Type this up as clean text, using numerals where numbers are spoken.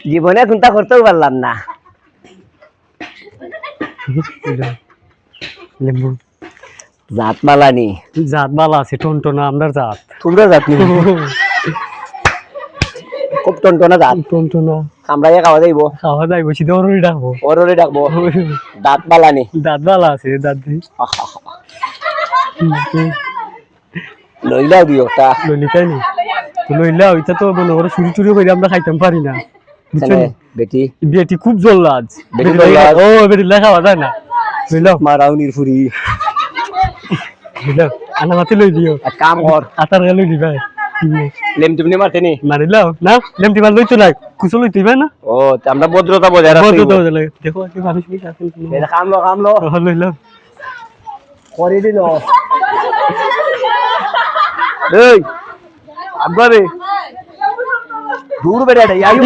জীবনে চিন্তা করতেও পারলাম না। লেম্বু জাত মালানি জাত বালা আছে টনটনা আমরা জাত তোমরা জাত নি খুব টনটনা জাত টনটনা আমরা খাওয়া যাইব খাওয়া যায় বসি দৌড়ি ডাকবো ওরে ডাকবো দাঁত মালানি দাঁত বালা আছে দাঁত দি লইলাও দিও একটা ললিতাই নি লইলা ওইটা তো মনে করে চুরি টুরি করে আমরা খাইতাম পারি না বুঝছো বেটি বেটি খুব জল্লাদ বেটি জল্লাদ ও বেটি খাওয়া যায় না লইলাও মারাও নিরফুরি লইলাও আনা মাতি লই দিও এক কাম কর আতার গেল দিবা লেম টিপনি মারতে নি মারিলাও না লেম টিবা লইতো না কুসো লইতে দিবা না ও আমরা ভদ্রতা বজায় রাখবো ভদ্রতা বজায় দেখো কি মানুষ কি আছে এটা কামলো লইলাও করে দিল এই আব্বা রে দূর বেড়ে আইও